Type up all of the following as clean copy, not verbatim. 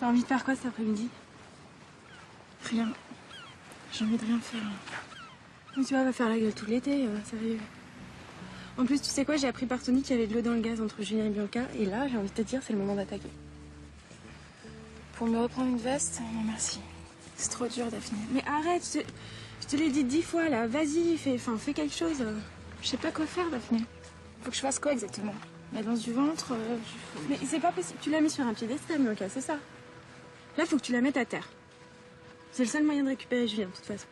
T'as envie de faire quoi cet après-midi? Rien. J'ai envie de rien faire. Mais tu vois, on va faire la gueule tout l'été, sérieux. En plus, tu sais quoi, j'ai appris par Tony qu'il y avait de l'eau dans le gaz entre Julien et Bianca, et là, j'ai envie de te dire, c'est le moment d'attaquer. Pour me reprendre une veste, non merci. C'est trop dur, Daphné. Mais arrête, je te l'ai dit 10 fois, là, vas-y, fais quelque chose. Je sais pas quoi faire, Daphné. Faut que je fasse quoi exactement? La danse du ventre Mais c'est pas possible, tu l'as mis sur un piédestal, Bianca, c'est ça. Là, faut que tu la mettes à terre. C'est le seul moyen de récupérer Julien, de toute façon.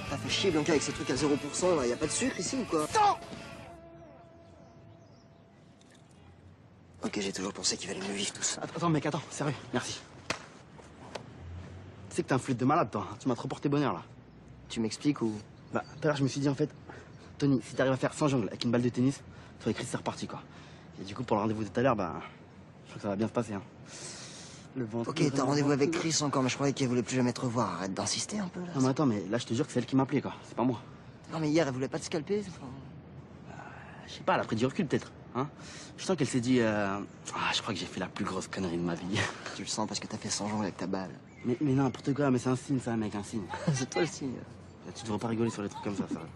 T'as fait chier Bianca avec ces trucs à 0%, là. Y a pas de sucre ici ou quoi? Non! Ok, j'ai toujours pensé qu'il valait mieux vivre tout ça. Attends, mec, attends, sérieux, merci. Tu sais que t'es un flûte de malade, toi. Tu m'as trop porté bonheur, là. Tu m'expliques ou... Bah, tout à l'heure, je me suis dit, en fait, Tony, si t'arrives à faire 100 jongles avec une balle de tennis, tu vas écrire, c'est reparti, quoi. Et du coup, pour le rendez-vous de tout à l'heure, bah, je crois que ça va bien se passer, hein. Le ventre. Ok, t'as rendez-vous avec Chris encore, mais je croyais qu'elle voulait plus jamais te revoir. Arrête d'insister un peu, là. Non, mais attends, mais là, je te jure que c'est elle qui m'a appelé, quoi. C'est pas moi. Non, mais hier, elle voulait pas te scalper. Je sais pas, elle a pris du recul, peut-être, hein. Je sens qu'elle s'est dit, ah, je crois que j'ai fait la plus grosse connerie de ma vie. Tu le sens parce que t'as fait 100 jongles avec ta balle. Mais n'importe quoi, mais c'est un signe, ça, mec, un signe. C'est toi le signe. Tu devrais pas rigoler sur les trucs comme ça, sérieux.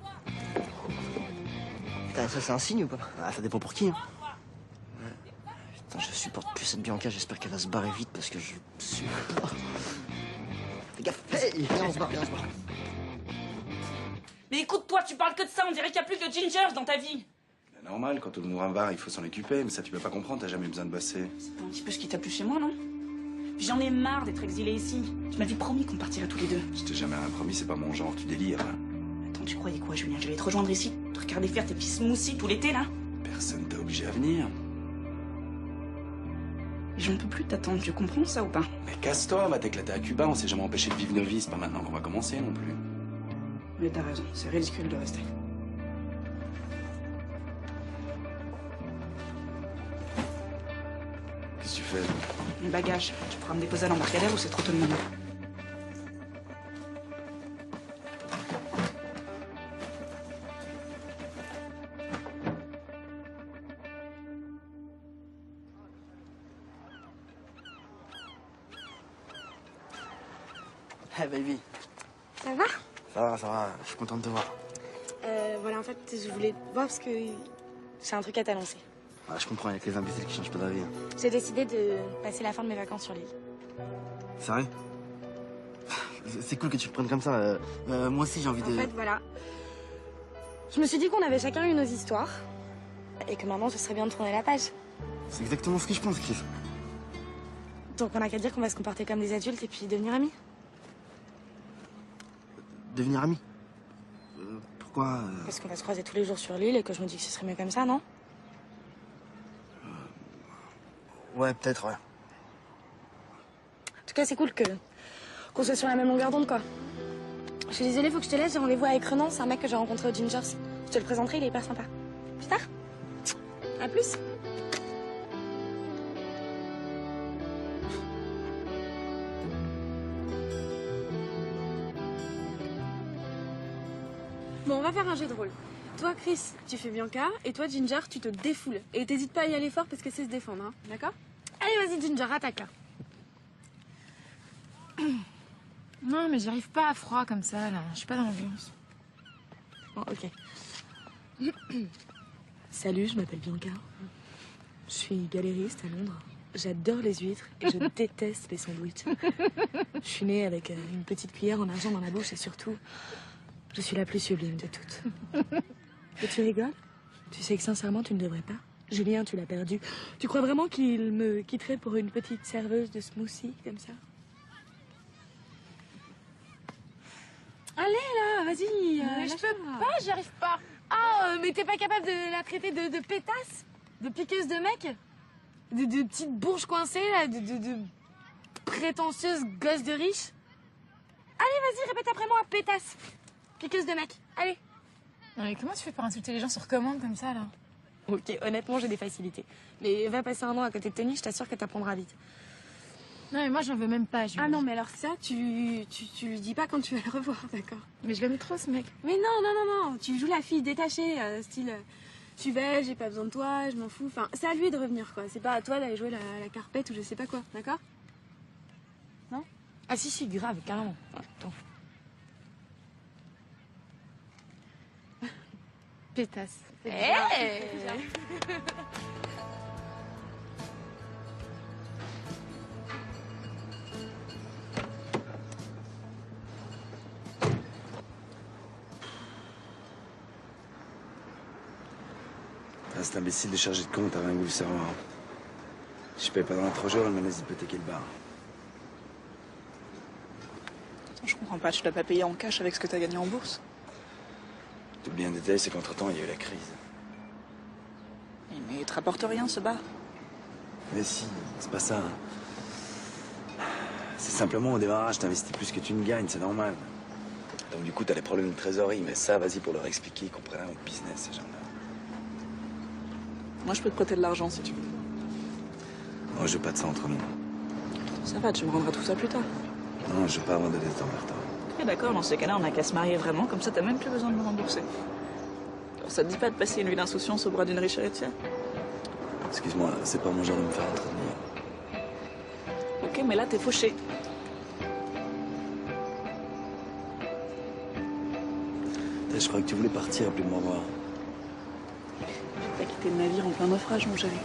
Putain, ça, c'est un signe ou pas? Ah, ça dépend pour qui, hein. Putain, je supporte plus cette Bianca, j'espère qu'elle va se barrer vite parce que je suis... Fais gaffe, hey, viens, on se barre, viens, on se barre. Mais écoute-toi, tu parles que de ça, on dirait qu'il n'y a plus que Ginger dans ta vie. Normal, quand on ouvre un bar, il faut s'en occuper, mais ça tu peux pas comprendre, t'as jamais besoin de bosser. C'est un petit peu ce qui t'a plu chez moi, non? Puis j'en ai marre d'être exilée ici. Tu m'avais promis qu'on partirait tous les deux. Je t'ai jamais rien promis, c'est pas mon genre, tu délires. Là. Attends, tu croyais quoi, Julien? J'allais te rejoindre ici, te regarder faire tes petits smoothies tout l'été, là? Personne t'a obligé à venir. Et j'en peux plus t'attendre, tu comprends ça ou pas? Mais casse-toi, va t'éclater à Cuba, on s'est jamais empêché de vivre nos vies, c'est pas maintenant qu'on va commencer non plus. Mais t'as raison, c'est ridicule de rester. Qu'est-ce que tu fais? Mes bagages, tu pourras me déposer à l'embarcadère ou c'est trop tôt de demander? Hey, baby. Ça va? Ça va, je suis content de te voir. Voilà, en fait, je voulais te voir parce que j'ai un truc à t'annoncer. Ah, je comprends, avec les imbéciles qui changent pas d'avis. Hein. J'ai décidé de passer la fin de mes vacances sur l'île. Sérieux? C'est cool que tu le prennes comme ça. Moi aussi, j'ai envie de... En fait, voilà. Je me suis dit qu'on avait chacun eu nos histoires. Et que maintenant, ce serait bien de tourner la page. C'est exactement ce que je pense, Chris. Donc, on a qu'à dire qu'on va se comporter comme des adultes et puis devenir amis. Devenir amis? Pourquoi Parce qu'on va se croiser tous les jours sur l'île et que je me dis que ce serait mieux comme ça, non? Ouais, peut-être, ouais. En tout cas, c'est cool qu'on soit sur la même longueur d'onde, quoi. Je suis désolée, faut que je te laisse. J'ai rendez-vous avec Renan, c'est un mec que j'ai rencontré au Gingers. Je te le présenterai, il est hyper sympa. Plus tard. À plus. Bon, on va faire un jeu de rôle. Toi, Chris, tu fais Bianca, et toi, Ginger, tu te défoules. Et t'hésites pas à y aller fort parce que c'est se défendre, hein, d'accord? Allez, vas-y, Ginger, attaque, là. Non, mais j'arrive pas à froid comme ça, là. Je suis pas dans l'ambiance. Bon, ok. Salut, je m'appelle Bianca. Je suis galériste à Londres. J'adore les huîtres et je déteste les sandwichs. Je suis née avec une petite cuillère en argent dans la bouche et surtout, je suis la plus sublime de toutes. Et tu rigoles? Tu sais que sincèrement, tu ne devrais pas. Julien, tu l'as perdu. Tu crois vraiment qu'il me quitterait pour une petite serveuse de smoothie comme ça? Allez là, vas-y. Mais je peux pas, j'y arrive pas. Ah, mais t'es pas capable de la traiter de pétasse? De piqueuse de mec? De petite bourge coincée, là? De prétentieuse gosse de riche? Allez, vas-y, répète après moi, pétasse. Piqueuse de mec. Allez. Non mais comment tu fais pour insulter les gens sur commande comme ça, là? Ok, honnêtement, j'ai des facilités. Mais va passer un an à côté de Tony, je t'assure que t'apprendras vite. Non mais moi, j'en veux même pas, Julie. Ah non, mais alors ça, tu lui dis pas quand tu vas le revoir, d'accord? Mais je l'aime trop, ce mec. Mais non, tu joues la fille détachée, style... je suis belle, j'ai pas besoin de toi, je m'en fous. Enfin, c'est à lui de revenir, quoi. C'est pas à toi d'aller jouer la carpette ou je sais pas quoi, d'accord? Non? Ah si, grave, carrément. Attends. Pétasse. Hey Ah, cet imbécile de chargé de compte, t'as rien voulu savoir. Si je paye pas dans les 3 jours, elle me laisse hypothéquer le bar. Attends, je comprends pas, tu l'as pas payé en cash avec ce que t'as gagné en bourse. T'oublies un détail, c'est qu'entre-temps, il y a eu la crise. Mais il te rapporte rien, ce bar. Mais si, c'est pas ça. C'est simplement au démarrage, t'investis plus que tu ne gagnes, c'est normal. Donc du coup, t'as les problèmes de trésorerie, mais ça, vas-y pour leur expliquer, ils comprennent rien au business, ces gens-là. Moi, je peux te prêter de l'argent, si tu veux. Moi, je veux pas de ça entre nous. Ça va, tu me rendras tout ça plus tard. Non, je veux pas avoir de dette envers toi. Ok, d'accord, dans ces cas-là, on n'a qu'à se marier vraiment, comme ça, t'as même plus besoin de me rembourser. Alors, ça te dit pas de passer une vie d'insouciance au bras d'une riche héritière? Excuse-moi, c'est pas mon genre de me faire entretenir. Ok, mais là, t'es fauché. Je croyais que tu voulais partir, plus de me revoir. T'as quitté le navire en plein naufrage, mon chéri.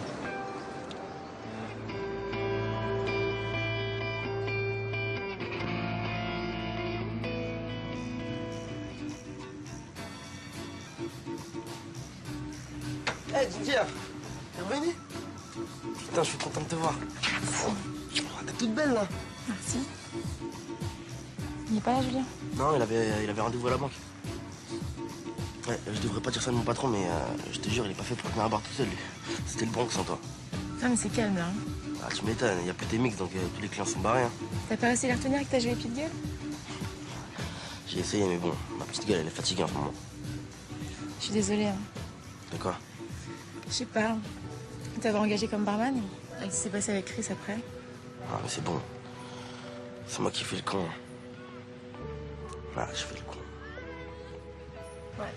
Hé, Didier, t'es revenu? Putain, je suis content de te voir. Oh, t'es toute belle, là. Merci. Il est pas là, Julien? Non, il avait rendez-vous à la banque. Ouais, je devrais pas dire ça de mon patron, mais je te jure, il est pas fait pour tenir un bar tout seul, lui. C'était le Bronx sans toi. Non mais c'est calme, là. Hein. Ah, tu m'étonnes, il y a plus tes mix, donc tous les clients sont barrés. Hein. T'as pas réussi à les retenir avec ta jolie petite gueule? J'ai essayé, mais bon, ma petite gueule, elle est fatiguée en ce moment. Je suis désolée. Hein. De quoi? Je sais pas. T'avoir engagé comme barman, avec ce qui s'est passé avec Chris après. Ah, mais c'est bon. C'est moi qui fais le con. Ah, je fais le con. Ouais.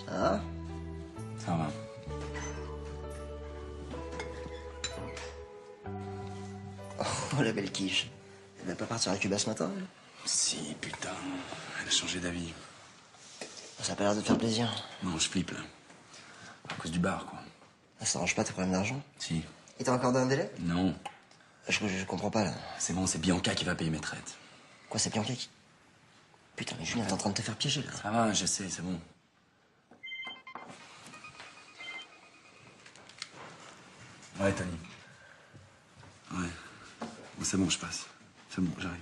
Ah, Ça va. oh la belle quiche. Elle va pas partir à Cuba ce matin, elle? Si, putain, elle a changé d'avis. Ça a pas l'air de te faire plaisir. Non, je flippe, là. À cause du bar, quoi. Ça t'arrange pas tes problèmes d'argent? Si. Et t'as encore un délai? Non. Je comprends pas, là. C'est bon, c'est Bianca qui va payer mes traites. Quoi, c'est Bianca qui... Putain, mais Julien, t'es en train de te faire piéger, là. Ça va, je sais, c'est bon. Ouais, Tony. Ouais. Bon, c'est bon, je passe. C'est bon, j'arrive.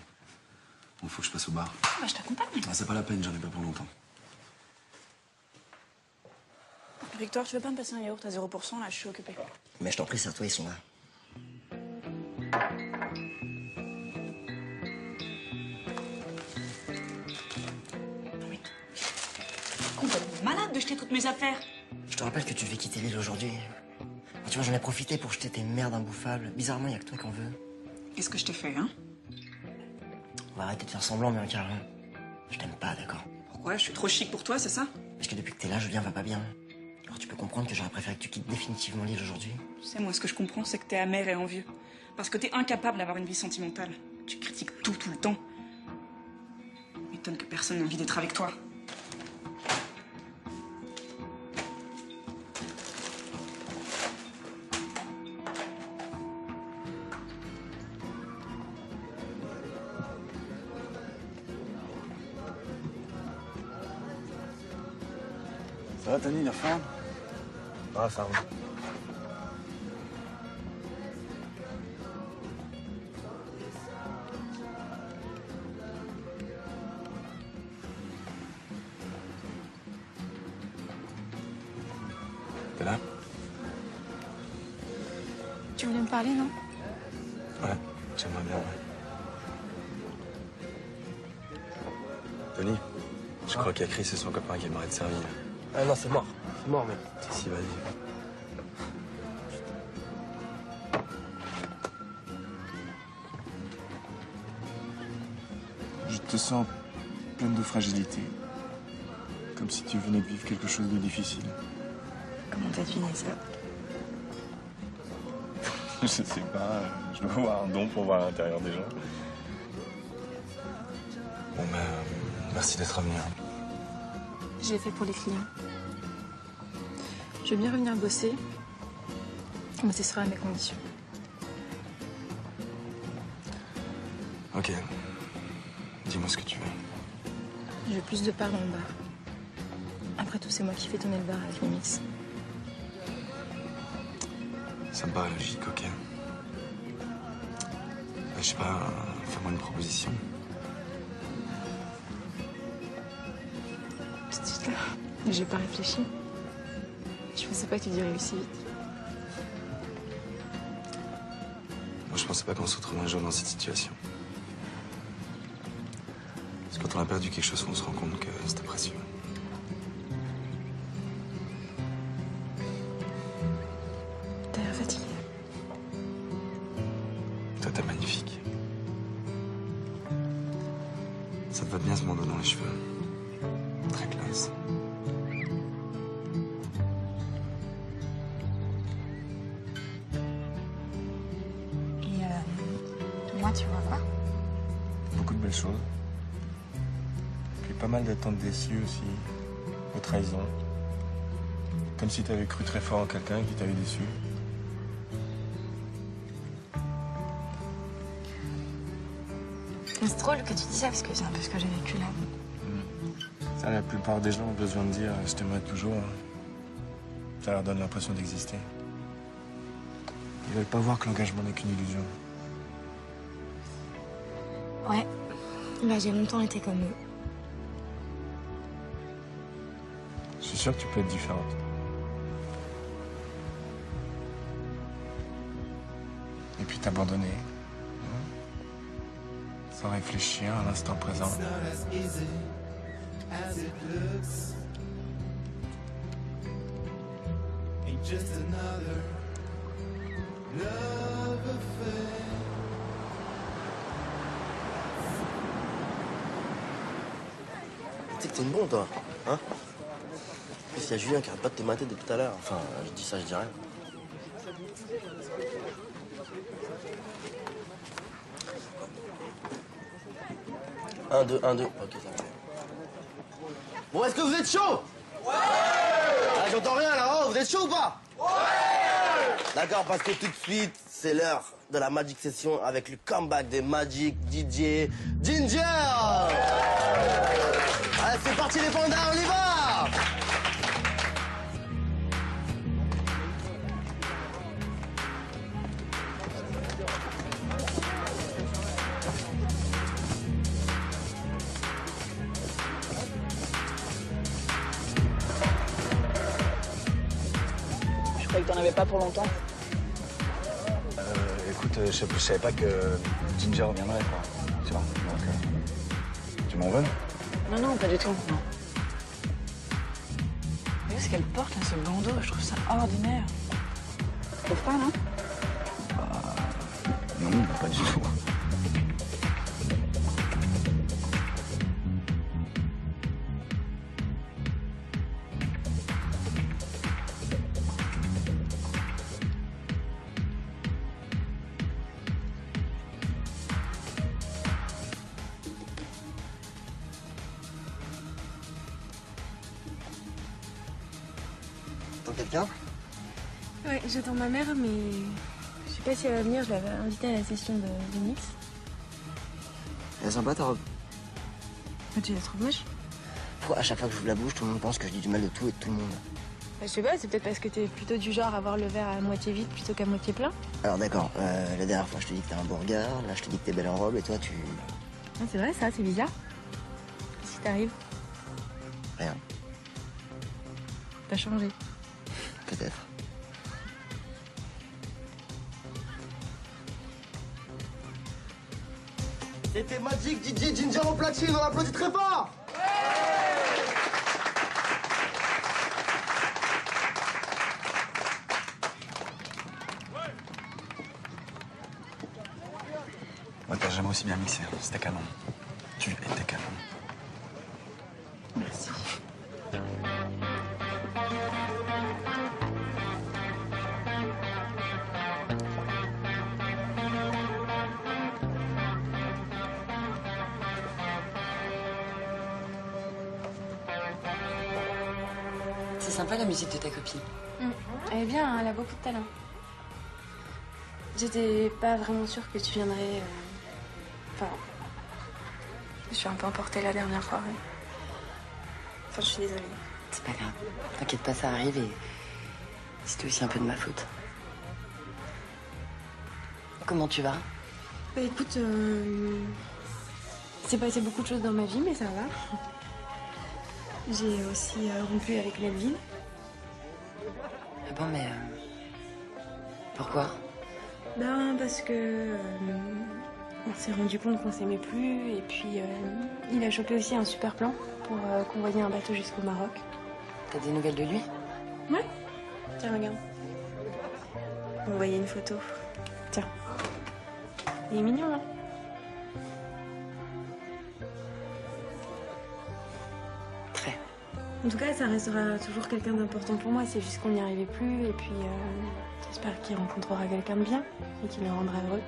Bon, faut que je passe au bar. Bah, je t'accompagne. Ah, c'est pas la peine, j'en ai pas pour longtemps. Victoire, tu veux pas me passer un yaourt à 0%, là, je suis occupée. Mais je t'en prie, serre-toi, ils sont là. Complètement malade de jeter toutes mes affaires. Je te rappelle que tu devais quitter l'île aujourd'hui. Tu vois, j'en ai profité pour jeter tes merdes imbouffables. Bizarrement, y a que toi qui en veux. Qu'est-ce que je t'ai fait, hein? On va arrêter de faire semblant, Bianca. Hein. Je t'aime pas, d'accord? Pourquoi? Je suis trop chic pour toi, c'est ça? Parce que depuis que t'es là, Julien va pas bien. Alors tu peux comprendre que j'aurais préféré que tu quittes définitivement l'île aujourd'hui. Tu sais, moi, ce que je comprends, c'est que t'es amer et envieux. Parce que t'es incapable d'avoir une vie sentimentale. Tu critiques tout le temps. M'étonne que personne n'ait envie d'être avec toi. Ça va, Tony, la forme? Ah, ça roule. T'es là? Tu voulais me parler, non? Ouais, j'aimerais bien, ouais. Tony, je crois qu'il y a Chris et son copain qui aimeraient te servir. Ah non, c'est mort. C'est mort, mec. Si, vas-y. Je te sens pleine de fragilité. Comme si tu venais de vivre quelque chose de difficile. Comment t'as deviné ça? Je sais pas, je dois avoir un don pour voir l'intérieur des gens. Bon, ben, merci d'être revenu. Je l'ai fait pour les clients. Je veux bien revenir bosser, mais ce sera à mes conditions. Ok. Dis-moi ce que tu veux. Je veux plus de parts dans le bar. Après tout, c'est moi qui fais tourner le bar avec les mix. Ça me paraît logique, ok. Je sais pas, fais-moi une proposition. J'ai pas réfléchi. Je pensais pas que tu dirais aussi vite. Moi, je pensais pas qu'on se retrouve un jour dans cette situation. C'est quand on a perdu quelque chose qu'on se rend compte que c'était précieux. T'as l'air fatigué. Toi, t'es magnifique. Ça te va bien ce bandeau dans les cheveux. Très classe. Et moi, tu vois quoi? Beaucoup de belles choses. Puis pas mal d'attentes déçues aussi. De trahisons. Comme si t'avais cru très fort en quelqu'un qui t'avait déçu. C'est drôle que tu dis ça parce que c'est un peu ce que j'ai vécu là. Ça, la plupart des gens ont besoin de dire « je t'aimerai toujours ». Ça leur donne l'impression d'exister. Ils veulent pas voir que l'engagement n'est qu'une illusion. Ouais. Bah, j'ai longtemps été comme eux. Je suis sûr que tu peux être différente. Et puis t'abandonner. Sans réfléchir à l'instant présent. Tu sais que t'es une bombe, toi, hein? En plus, il y a Julien qui arrête pas de te mater depuis tout à l'heure. Enfin, je dis ça, je dis rien. Un, deux. Ok, ça va. Bon, est-ce que vous êtes chaud? Ouais! Ah, j'entends rien là, oh, vous êtes chaud ou pas? Ouais! D'accord, parce que tout de suite, c'est l'heure de la Magic Session avec le comeback des Magic DJ Ginger! Allez, c'est parti les pandas, on y va! Je croyais que t'en avais pas pour longtemps. Écoute, je savais pas que Ginger reviendrait, quoi. Tu vois, donc... tu m'en veux? Non, pas du tout. Non. Mais ce qu'elle porte, là, ce bandeau, je trouve ça ordinaire. Tu trouves pas, non? Non, pas du tout. T'entends quelqu'un? Ouais, j'attends ma mère, mais je sais pas si elle va venir. Je l'avais invitée à la session de mix. Elle est sympa ta robe. Tu la trouves moche? Pourquoi à chaque fois que j'ouvre la bouche, tout le monde pense que je dis du mal de tout et de tout le monde? Bah, je sais pas, c'est peut-être parce que t'es plutôt du genre à voir le verre à moitié vide plutôt qu'à moitié plein. Alors d'accord, la dernière fois je te dis que t'as un beau regard, là je te dis que t'es belle en robe et toi tu... Ah, c'est vrai ça, c'est bizarre. Qu'est-ce qui t'arrive? Rien, T'as changé. peut-être. peut-être. C'était Magic, DJ, Ginger au platine, on applaudit très fort. Ouais, t'as jamais aussi bien mixé, hein. C'était canon. Tu étais canon. Merci. C'est sympa la musique de ta copine. Elle est bien, hein, elle a beaucoup de talent. J'étais pas vraiment sûre que tu viendrais. Enfin. Je suis un peu emportée la dernière fois. Ouais. Enfin, je suis désolée. C'est pas grave. T'inquiète pas, ça arrive et c'était aussi un peu de ma faute. Comment tu vas? Bah écoute, c'est passé beaucoup de choses dans ma vie, mais ça va. J'ai aussi rompu avec Melvin. Ah bon, mais pourquoi? Ben parce que on s'est rendu compte qu'on s'aimait plus et puis il a chopé aussi un super plan pour convoyer un bateau jusqu'au Maroc. T'as des nouvelles de lui? Ouais. Tiens, regarde. On va envoyer une photo. Tiens. Il est mignon, hein? Très. En tout cas, ça restera toujours quelqu'un d'important pour moi. C'est juste qu'on n'y arrivait plus. Et puis, j'espère qu'il rencontrera quelqu'un de bien et qu'il le rendra heureux.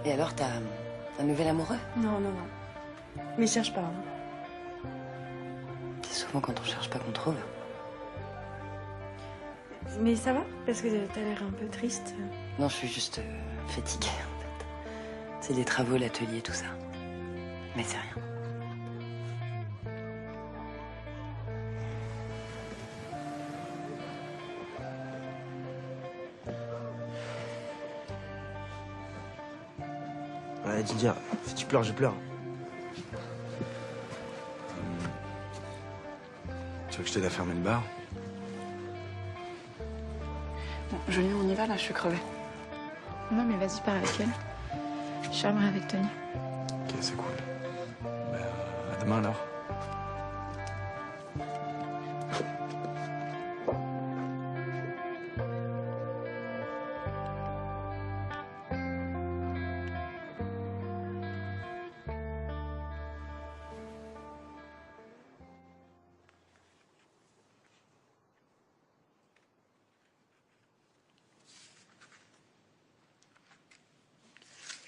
Et alors, t'as un nouvel amoureux? Non, non, non. Mais cherche pas. Hein. C'est souvent quand on cherche pas qu'on trouve. Mais ça va? Parce que t'as l'air un peu triste. Non, je suis juste fatiguée, en fait. C'est des travaux, l'atelier, tout ça. Mais c'est rien. Ouais, Ginger, si tu pleures, je pleure. Tu veux que je t'aide à fermer le bar? Bon, Julien, on y va là, je suis crevée. Non, mais vas-y, pars avec elle. Je charmerai avec Tony. Ok, c'est cool. Ben, à demain alors.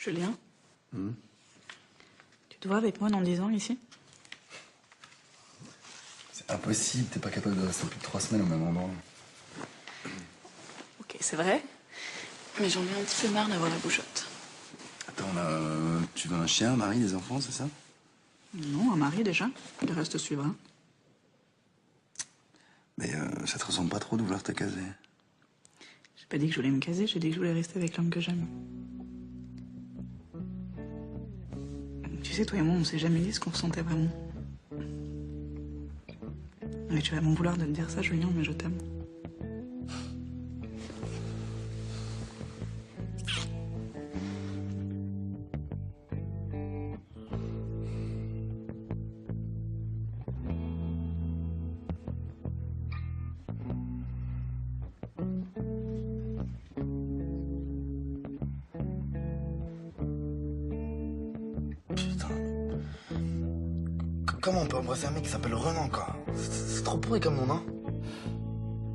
Julien, tu te vois avec moi dans 10 ans ici? C'est impossible, t'es pas capable de rester plus de 3 semaines au même endroit. Ok, c'est vrai. Mais j'en ai un petit peu marre d'avoir la bouchotte. Attends, là, tu veux un chien, un mari, des enfants, c'est ça? Non, un mari déjà. Le reste suivra. Mais ça te ressemble pas trop de vouloir te caser. J'ai pas dit que je voulais me caser, j'ai dit que je voulais rester avec l'homme que j'aime. Tu sais, toi et moi, on s'est jamais dit ce qu'on ressentait vraiment. Mais tu vas m'en vouloir de te dire ça, Julien, mais je t'aime. Comment on peut embrasser un mec qui s'appelle Renan, quoi? C'est trop pourri comme nom, hein?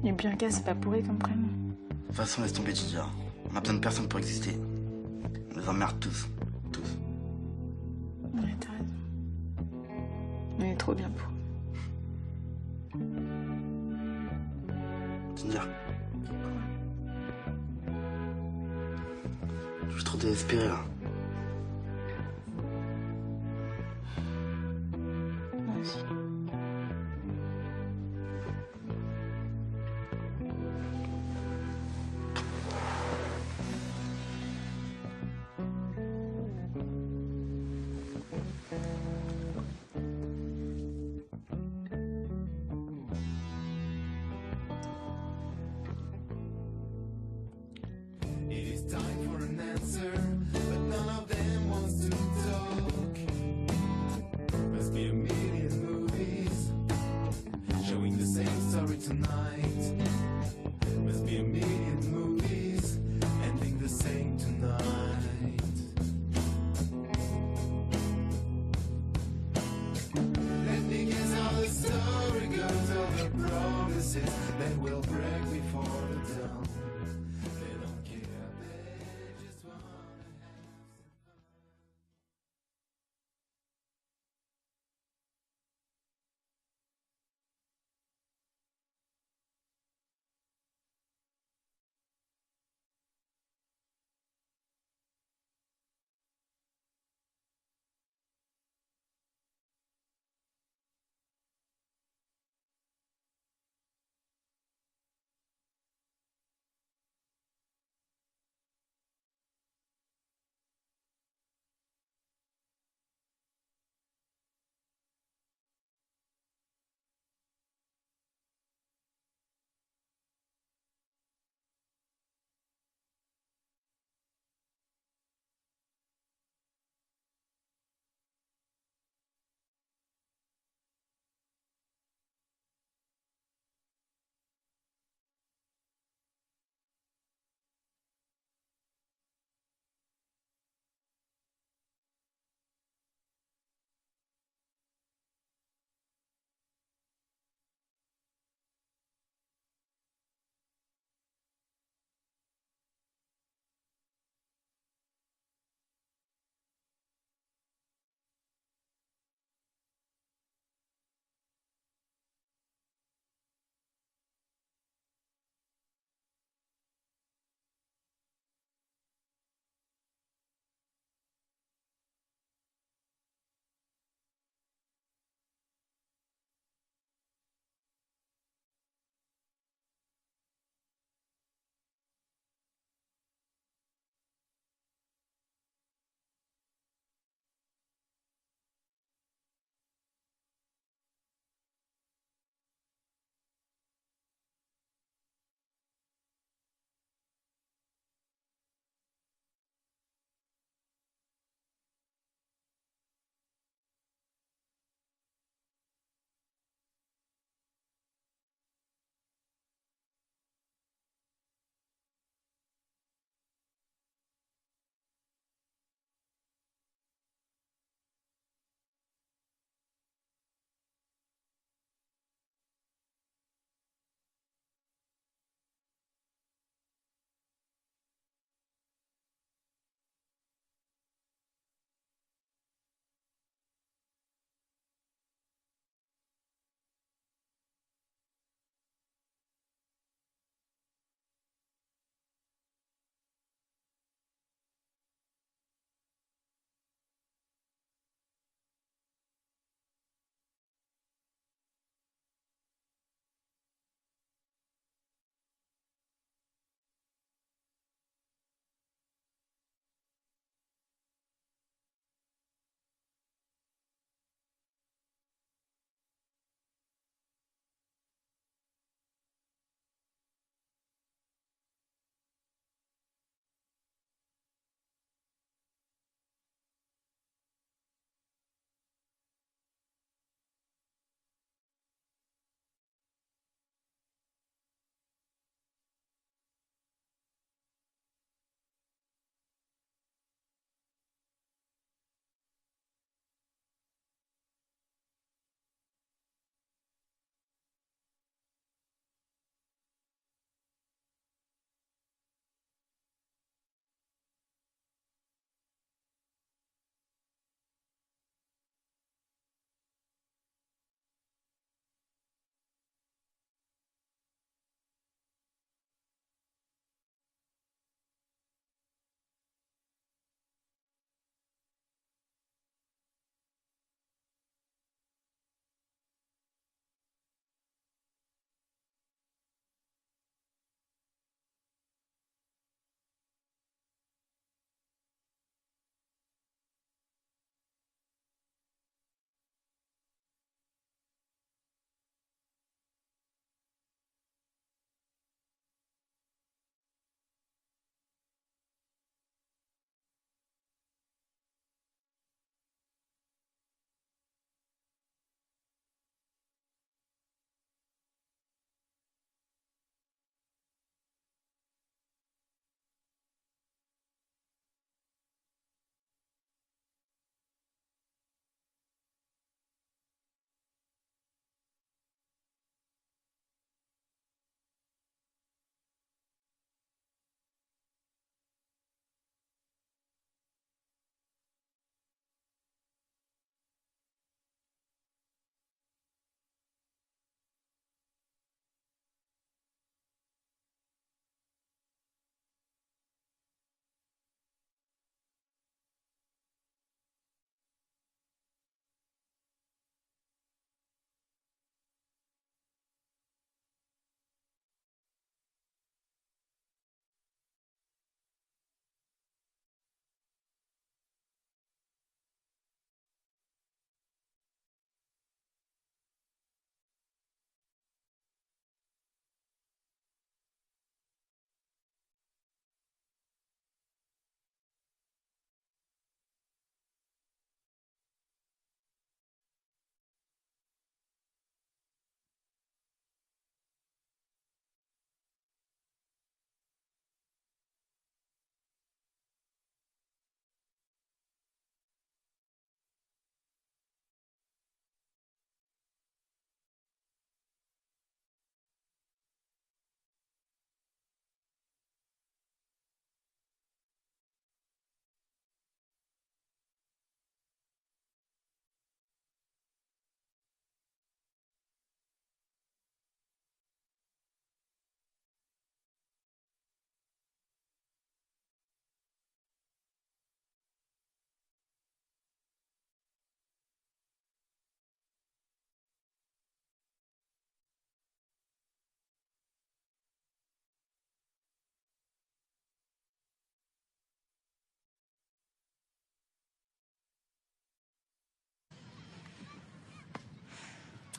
Et Bianca, c'est pas pourri comme prénom. De toute façon, laisse tomber, Ginger. On a besoin de personne pour exister. On les emmerde tous. Tous. Ouais, t'as raison. Elle est trop bien pour. Ginger. Je suis trop désespéré, là. Moi aussi. tonight. Must be a million movies ending the same tonight. Let me guess how the story goes, all the promises that will break before the dawn. They don't care, they just wanna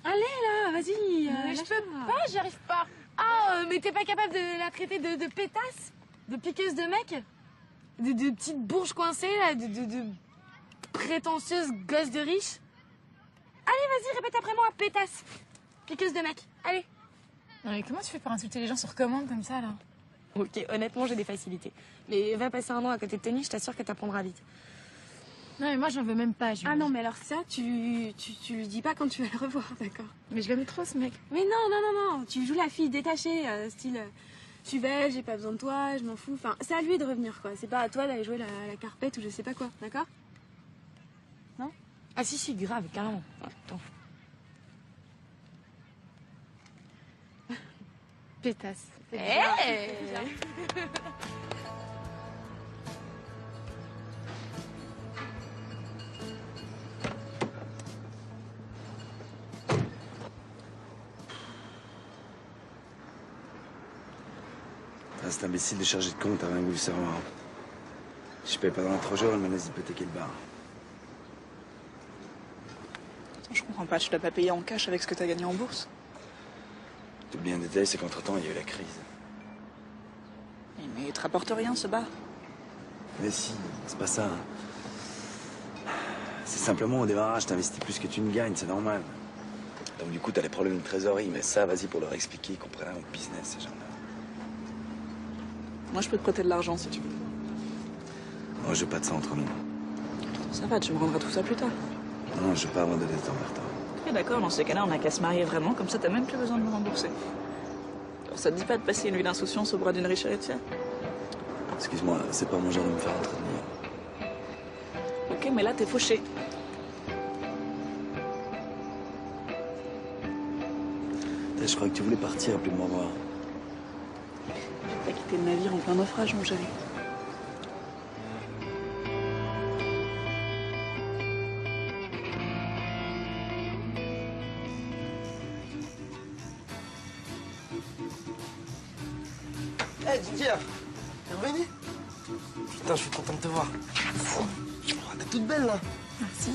Allez là, vas-y. Mais je peux pas, j'y arrive pas. Ah, mais t'es pas capable de la traiter de pétasse? De piqueuse de mec? De petite bourge coincée là? De prétentieuse gosse de riche? Allez, vas-y, répète après moi, pétasse. Piqueuse de mec, allez. Non mais comment tu fais pour insulter les gens sur commande comme ça là? Ok, honnêtement, j'ai des facilités. Mais va passer un an à côté de Tony, je t'assure que t'apprendras vite. Non mais moi j'en veux même pas. Ah non, mais alors ça, tu lui dis pas quand tu vas le revoir, d'accord? Mais je l'aime trop ce mec. Mais non, tu joues la fille détachée, style je suis belle, j'ai pas besoin de toi, je m'en fous. Enfin, c'est à lui de revenir quoi, c'est pas à toi d'aller jouer la carpette ou je sais pas quoi, d'accord? Non? Ah si, grave, carrément. Attends. Pétasse. Hey Ah, cet imbécile de chargé de compte a rien voulu savoir. Si je paye pas dans 3 jours, elle me laisse hypothéquer le bar. Attends, je comprends pas, tu l'as pas payé en cash avec ce que t'as gagné en bourse? T'oublies un détail, c'est qu'entre-temps, il y a eu la crise. Mais il te rapporte rien ce bar. Mais si, c'est pas ça. C'est simplement au démarrage, t'investis plus que tu ne gagnes, c'est normal. Donc du coup, t'as des problèmes de trésorerie, mais ça, vas-y pour leur expliquer, ils comprennent rien au business, ces gens-là. Moi, je peux te prêter de l'argent si tu veux. Moi, je veux pas de ça entre nous. Ça va, tu me rendras tout ça plus tard. Non, je veux pas avoir de dette envers toi. Ok, d'accord, dans ces cas-là, on n'a qu'à se marier vraiment, comme ça, t'as même plus besoin de me rembourser. Alors, ça te dit pas de passer une nuit d'insouciance au bras d'une riche héritière? Excuse-moi, c'est pas mon genre de me faire entretenir. Ok, mais là, t'es fauché. Je crois que tu voulais partir, plus de me revoir. T'as quitté le navire en plein naufrage, mon chéri. Hey, Ginger, t'es revenu? Putain, je suis content de te voir. Oh, t'es toute belle là. Merci.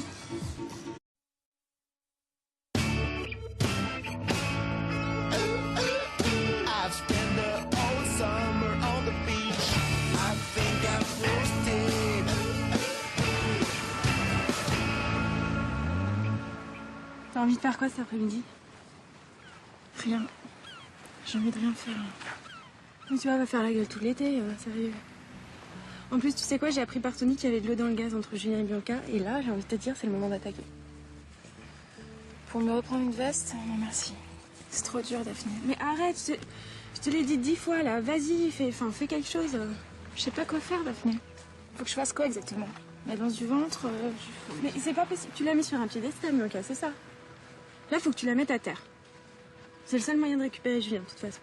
I've spent the whole summer on the beach. I think I've roasted. T'as envie de faire quoi cet après-midi? Rien. J'ai envie de rien faire. Mais tu vois, on va faire la gueule tout l'été, sérieux. En plus, tu sais quoi, j'ai appris par Tony qu'il y avait de l'eau dans le gaz entre Julien et Bianca, et là, j'ai envie de te dire, c'est le moment d'attaquer. Pour me reprendre une veste? Non merci. C'est trop dur, Daphné. Mais arrête, je te l'ai dit 10 fois là, vas-y, fais quelque chose. Je sais pas quoi faire, Daphné. Faut que je fasse quoi exactement? La danse du ventre? Mais c'est pas possible, tu l'as mis sur un piédestal, Bianca, c'est ça. Là, faut que tu la mettes à terre. C'est le seul moyen de récupérer Julien, de toute façon.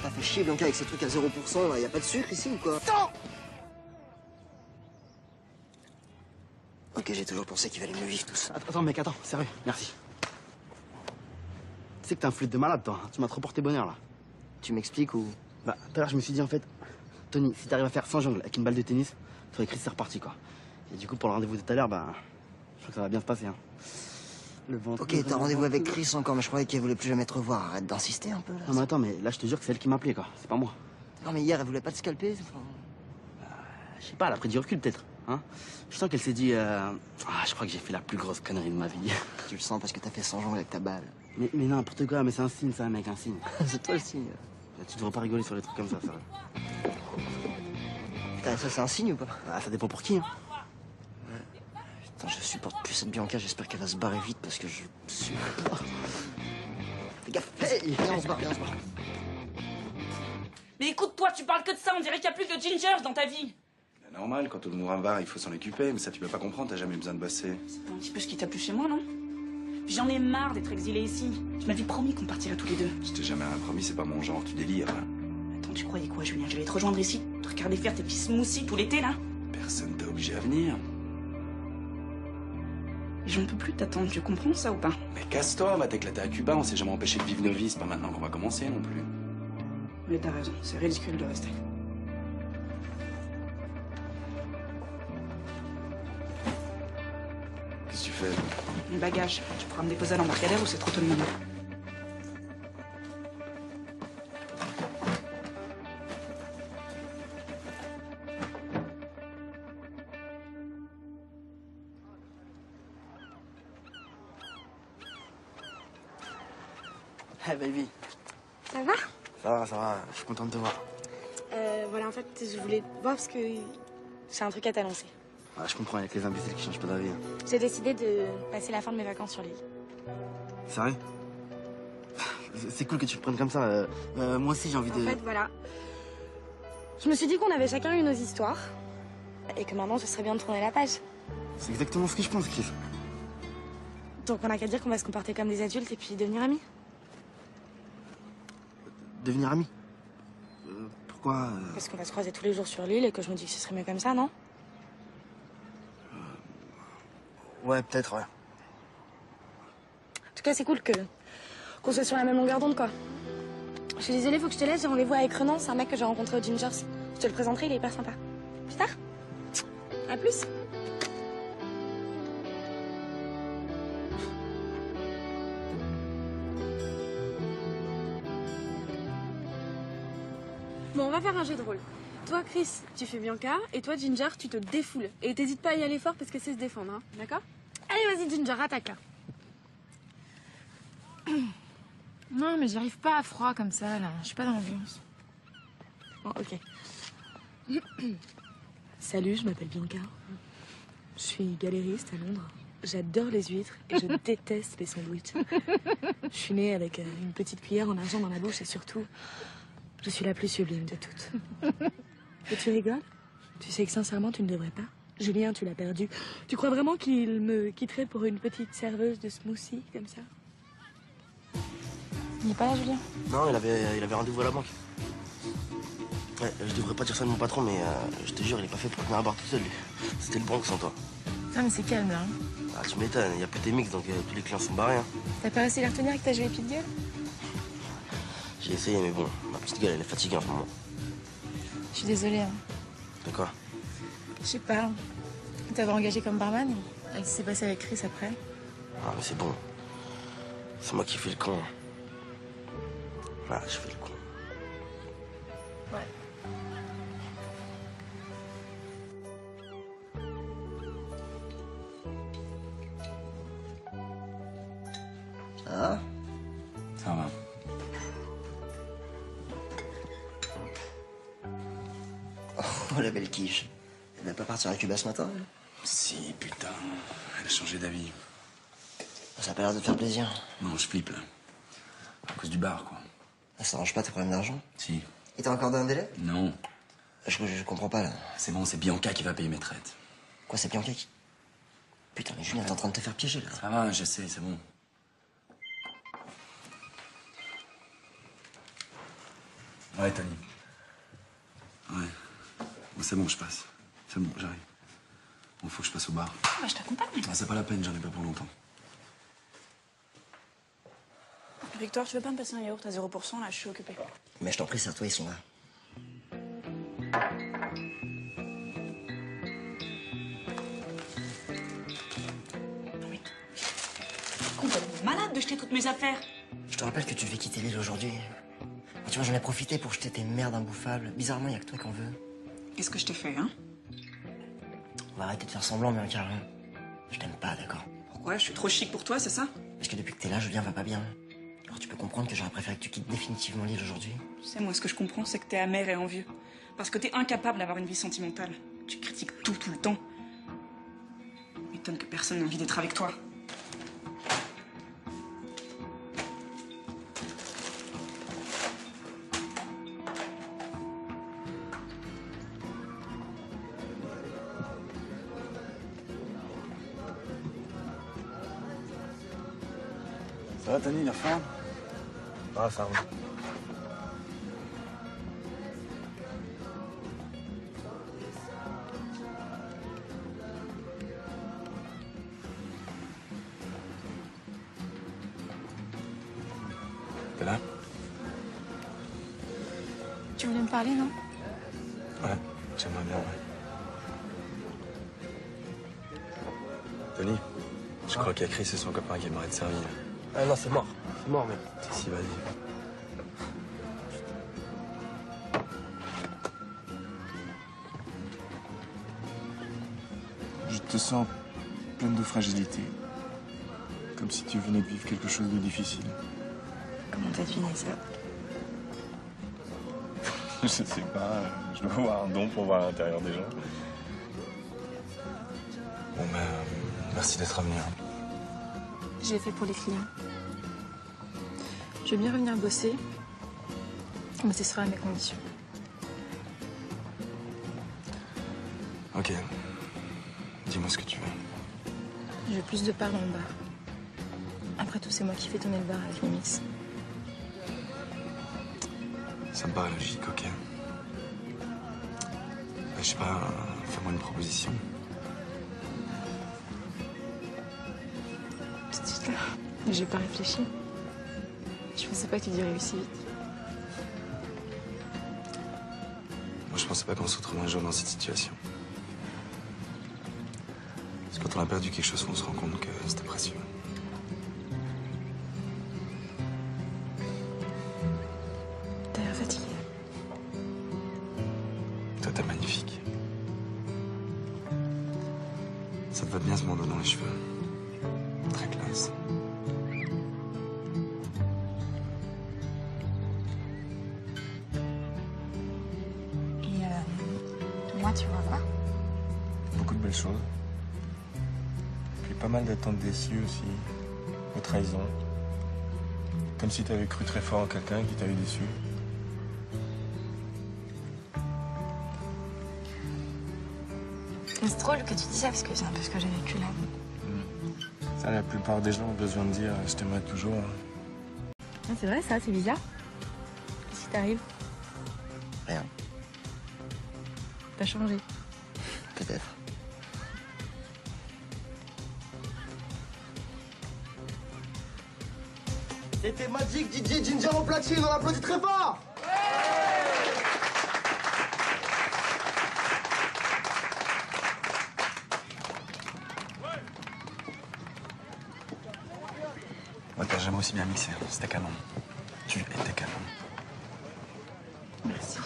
T'as fait chier Bianca avec ces trucs à 0%, là. Y a pas de sucre ici ou quoi? Non! Ok, j'ai toujours pensé qu'il valait mieux vivre tout ça. Attends, mec, attends, sérieux, merci. Tu sais que t'es un flûte de malade, toi. Hein. Tu m'as trop porté bonheur, là. Tu m'expliques ou... Bah, tout à l'heure, je me suis dit, en fait, Tony, si t'arrives à faire 100 jongles avec une balle de tennis, toi et Chris, c'est reparti, quoi. Et du coup, pour le rendez-vous de tout à l'heure, bah, je crois que ça va bien se passer, hein. Le ventre... Ok, t'as rendez-vous avec Chris encore, mais je croyais qu'elle voulait plus jamais te revoir. Arrête d'insister un peu, là. Non, mais attends, mais là, je te jure que c'est elle qui m'a appelé, quoi. C'est pas moi. Non, mais hier, elle voulait pas te scalper. Enfin... Je sais pas, elle a pris du recul, peut-être. Hein. Je sens qu'elle s'est dit, ah, je crois que j'ai fait la plus grosse connerie de ma vie. Tu le sens parce que t'as fait 100 jongles avec ta balle. Mais n'importe quoi, mais c'est un signe, ça, mec, un signe. C'est toi le signe. Tu devrais pas rigoler sur les trucs comme ça, sérieux. Putain, ça, c'est un signe ou pas? Ah, ça dépend pour qui, hein. Putain, je supporte plus cette Bianca, j'espère qu'elle va se barrer vite parce que je suis... Fais gaffe, hey, viens, on se barre, viens, on se barre. Mais écoute-toi, tu parles que de ça, on dirait qu'il n'y a plus de ginger dans ta vie. C'est normal, quand on ouvre un bar, il faut s'en occuper, mais ça tu peux pas comprendre, t'as jamais besoin de bosser. C'est un petit peu ce qui t'a plu chez moi, non? Puis j'en ai marre d'être exilée ici. Tu m'avais promis qu'on partirait tous les deux. Je t'ai jamais rien promis, c'est pas mon genre, tu délires. Là. Attends, tu croyais quoi, Julien? J'allais te rejoindre ici, te regarder faire tes petits smoothies tout l'été, là? Personne t'a obligé à venir. Et je ne peux plus t'attendre, tu comprends ça ou pas? Mais casse-toi, va t'éclater à Cuba, on s'est jamais empêché de vivre nos vies, c'est pas maintenant qu'on va commencer non plus. Mais t'as raison, c'est ridicule de rester. Qu'est-ce que tu fais? Mes bagages, tu pourras me déposer à l'embarcadère ou c'est trop tôt le moment? Hey baby, Ça va? ça va, je suis content de te voir. Voilà, en fait, je voulais te voir parce que j'ai un truc à t'annoncer. Ah, je comprends, avec les imbéciles qui changent pas d'avis. Hein. J'ai décidé de passer la fin de mes vacances sur l'île. Sérieux? C'est cool que tu le prennes comme ça. Moi aussi, j'ai envie de... En fait, voilà. Je me suis dit qu'on avait chacun eu nos histoires et que maintenant, ce serait bien de tourner la page. C'est exactement ce que je pense, Chris. Donc, on n'a qu'à dire qu'on va se comporter comme des adultes et puis devenir amis. Devenir amis? Pourquoi Parce qu'on va se croiser tous les jours sur l'île et que je me dis que ce serait mieux comme ça, non? Ouais, peut-être, ouais. En tout cas, c'est cool qu'on soit sur la même longueur d'onde, quoi. Je suis désolée, faut que je te laisse. J'ai rendez-vous avec Renan, c'est un mec que j'ai rencontré au Gingers. Je te le présenterai, il est hyper sympa. Plus tard. À plus. Bon, on va faire un jeu de rôle. Toi, Chris, tu fais Bianca, et toi, Ginger, tu te défoules. Et t'hésites pas à y aller fort parce que c'est se défendre, hein, d'accord? Allez, vas-y, Ginger, attaque là. Non, mais j'y arrive pas à froid comme ça, là. Je suis pas dans l'ambiance. Bon, ok. Salut, je m'appelle Bianca. Je suis galériste à Londres. J'adore les huîtres et je déteste les sandwichs. Je suis née avec une petite cuillère en argent dans la bouche et surtout, je suis la plus sublime de toutes. Et tu rigoles? Tu sais que sincèrement, tu ne devrais pas. Julien, tu l'as perdu. Tu crois vraiment qu'il me quitterait pour une petite serveuse de smoothie comme ça? Il est pas là, Julien? Non, il avait rendez-vous à la banque. Ouais, je devrais pas dire ça de mon patron, mais je te jure, il est pas fait pour tenir à barre tout seul, lui. C'était le Bronx sans toi. Non, mais c'est calme, là. Hein. Ah, tu m'étonnes, il y a plus de mix, donc tous les clients sont barrés. Hein. T'as pas réussi à les retenir avec ta jolie petite gueule? J'ai essayé, mais bon, ma petite gueule, elle est fatiguée en ce moment. Je suis désolée, hein. De quoi? Je sais pas. T'avais engagé comme barman, et ce qui s'est passé avec Chris après. Ah, mais c'est bon. C'est moi qui fais le con. Voilà, je fais le con. Ouais. Ah? Ça va. Oh, la belle quiche. Elle va pas partir à Cuba ce matin, elle? Si, putain, elle a changé d'avis. Ça a pas l'air de te faire plaisir. Non, je flippe, là. À cause du bar, quoi. Ça t'arrange pas tes problèmes d'argent? Si. Et t'as encore un délai? Non. Je comprends pas, là. C'est bon, c'est Bianca qui va payer mes traites. Quoi, c'est Bianca qui... Putain, mais Julien, t'es en train de te faire piéger, là. Ça va, je sais, c'est bon. Ouais, Tony. Ouais. Bon, c'est bon, je passe. C'est bon, j'arrive. Bon, faut que je passe au bar. Bah, je t'accompagne. Ah, c'est pas la peine, j'en ai pas pour longtemps. Victoire, tu veux pas me passer un yaourt à 0%, là, je suis occupée. Mais je t'en prie, serre-toi, ils sont là. Complètement malade de jeter toutes mes affaires. Je te rappelle que tu devais quitter l'île aujourd'hui. Tu vois, j'en ai profité pour jeter tes merdes imbouffables. Bizarrement, y a que toi qui en veux. Qu'est-ce que je t'ai fait, hein? On va arrêter de faire semblant, Bianca. Hein. Je t'aime pas, d'accord? Pourquoi? Je suis trop chic pour toi, c'est ça? Parce que depuis que t'es là, Julien va pas bien. Alors tu peux comprendre que j'aurais préféré que tu quittes définitivement l'île aujourd'hui. Tu sais, moi, ce que je comprends, c'est que t'es amer et envieux. Parce que t'es incapable d'avoir une vie sentimentale. Tu critiques tout le temps. M'étonne que personne n'ait envie d'être avec toi. Ça va, Tony, la forme? Ah, ça roule. T'es là? Tu voulais me parler, non? Ouais, j'aimerais bien, ouais. Tony, je crois qu'il y a Chris et son copain qui aimeraient te servir. Ah non, c'est mort. C'est mort, mec. Si, vas-y. Je te sens pleine de fragilité. Comme si tu venais de vivre quelque chose de difficile. Comment t'as deviné ça? Je sais pas, je dois avoir un don pour voir l'intérieur des gens. Bon, ben, merci d'être venu. J'ai fait pour les clients. Je vais bien revenir bosser, mais ce sera à mes conditions. Ok. Dis-moi ce que tu veux. Je veux plus de parts dans le bar. Après tout, c'est moi qui fais tourner le bar avec les mix. Ça me paraît logique, ok. Je sais pas, fais-moi une proposition. Tout de suite là. J'ai pas réfléchi. Je pensais pas que tu dirais aussi vite. Moi, je pensais pas qu'on se retrouverait un jour dans cette situation. C'est quand on a perdu quelque chose qu'on se rend compte que c'était précieux. T'as l'air fatigué. Toi, t'es magnifique. Ça te va bien ce bandeau dans les cheveux. Très classe. Et moi, tu vas voir. Beaucoup de belles choses. Puis pas mal d'attentes déçues aussi. De trahison. Comme si t'avais cru très fort en quelqu'un qui t'avait déçu. C'est drôle que tu dis ça parce que c'est un peu ce que j'ai vécu là. Ça, la plupart des gens ont besoin de dire je t'aimerai toujours. Ah, c'est vrai, ça, c'est bizarre. Qu'est-ce qui t'arrive? Rien, T'as changé. peut-être. C'était Magic, DJ Ginger au platine, on applaudit très fort. Ouais, t'as jamais aussi bien mixé. C'était canon. Tu étais canon. Merci.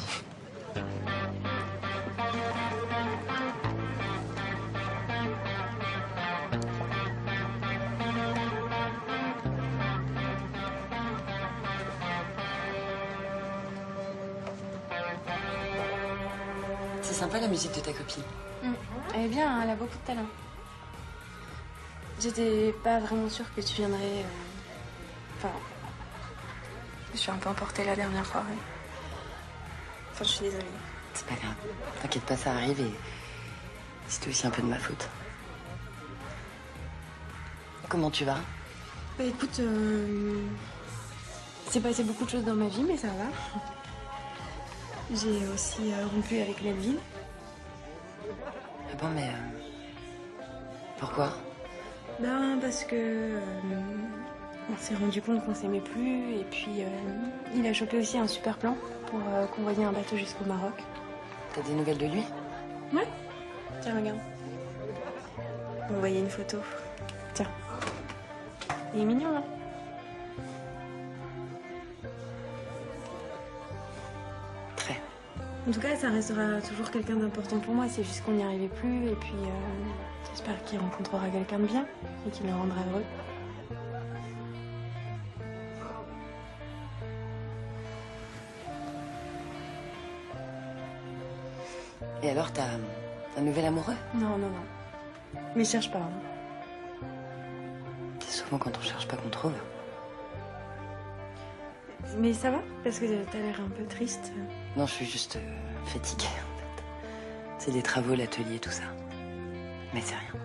C'est sympa la musique de ta copine. Elle est bien, hein, elle a beaucoup de talent. J'étais pas vraiment sûre que tu viendrais. Enfin. Je suis un peu emportée la dernière fois. Ouais. Enfin, je suis désolée. C'est pas grave. T'inquiète pas, ça arrive et c'était aussi un peu de ma faute. Comment tu vas? Bah écoute, c'est passé beaucoup de choses dans ma vie, mais ça va. J'ai aussi rompu avec Melvin. Ah bon, mais... pourquoi? Ben, parce que... on s'est rendu compte qu'on s'aimait plus, et puis il a chopé aussi un super plan pour convoyer un bateau jusqu'au Maroc. T'as des nouvelles de lui? Ouais. Tiens, regarde. On voyait une photo. Tiens. Il est mignon, hein? Très. En tout cas, ça restera toujours quelqu'un d'important pour moi. C'est juste qu'on n'y arrivait plus. Et puis, j'espère qu'il rencontrera quelqu'un de bien et qu'il le rendra heureux. Et alors, t'as un nouvel amoureux? Non, non, non. Mais cherche pas. Hein. C'est souvent quand on cherche pas qu'on trouve. Mais ça va? Parce que t'as l'air un peu triste. Non, je suis juste fatiguée, en fait. C'est des travaux, l'atelier, tout ça. Mais c'est rien.